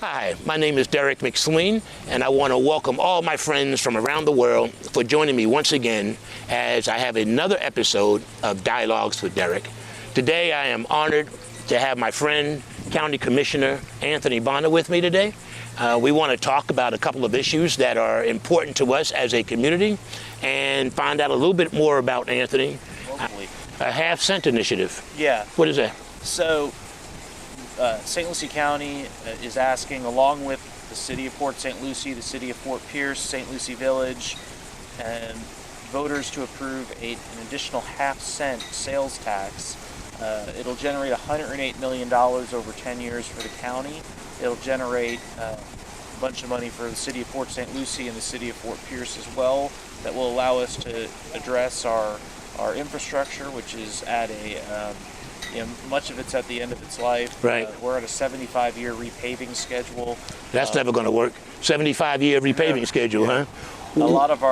Hi, my name is Derek McSween, and I want to welcome all my friends from around the world for joining me once again as I have another episode of Dialogues with Derek. Today I am honored to have my friend, County Commissioner Anthony Bonna with me today. We want to talk about a couple of issues that are important to us as a community and find out a little bit more about Anthony. Locally. A half-cent initiative. Yeah. What is that? So, Saint Lucie County is asking, along with the City of Port St. Lucie, the City of Fort Pierce, Saint Lucie Village, and voters to approve an additional half-cent sales tax. It'll generate $108 million over 10 years for the county. It'll generate a bunch of money for the City of Port St. Lucie and the City of Fort Pierce as well. That will allow us to address our infrastructure, which is at a much of it's at the end of its life. Right. We're at a 75-year repaving schedule. That's never going to work. 75-year repaving schedule, huh? A lot of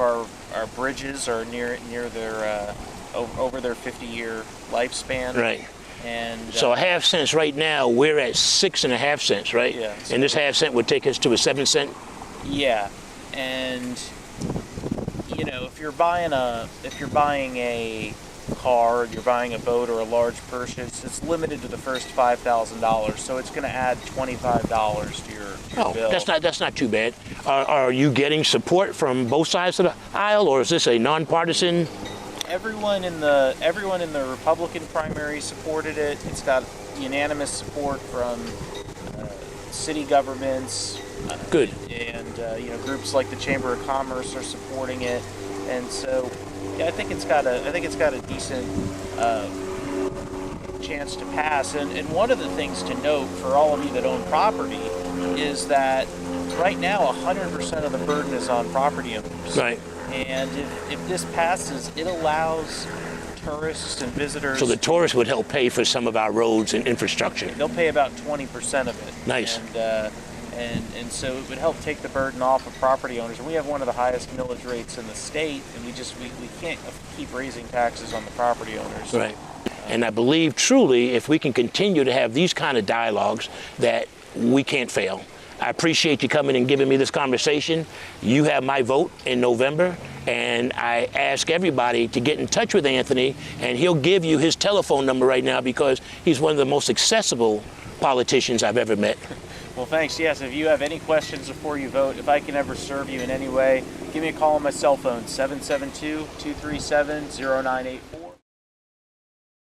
our bridges are near their over their 50-year lifespan. Right. And so a half cent right now, we're at 6.5 cents, right? Yeah. And this half cent would take us to a 7 cent. Yeah, and if you're buying a car, you're buying a boat or a large purchase, it's limited to the first $5,000, so it's going to add $25 to your bill. That's not too bad. Are you getting support from both sides of the aisle, or is this a nonpartisan? Everyone in the Republican primary supported it. It's got unanimous support from city governments. Good. And groups like the Chamber of Commerce are supporting it, and so. Yeah, I think it's got a decent chance to pass. And one of the things to note for all of you that own property is that right now 100% of the burden is on property owners. Right. And if this passes, it allows tourists and visitors. So the tourists would help pay for some of our roads and infrastructure. They'll pay about 20% of it. Nice. And so it would help take the burden off of property owners. And we have one of the highest millage rates in the state, and we can't keep raising taxes on the property owners. Right. And I believe truly if we can continue to have these kind of dialogues that we can't fail. I appreciate you coming and giving me this conversation. You have my vote in November, and I ask everybody to get in touch with Anthony, and he'll give you his telephone number right now because he's one of the most accessible politicians I've ever met. Well, thanks. Yes, if you have any questions before you vote, if I can ever serve you in any way, give me a call on my cell phone, 772-237-0984.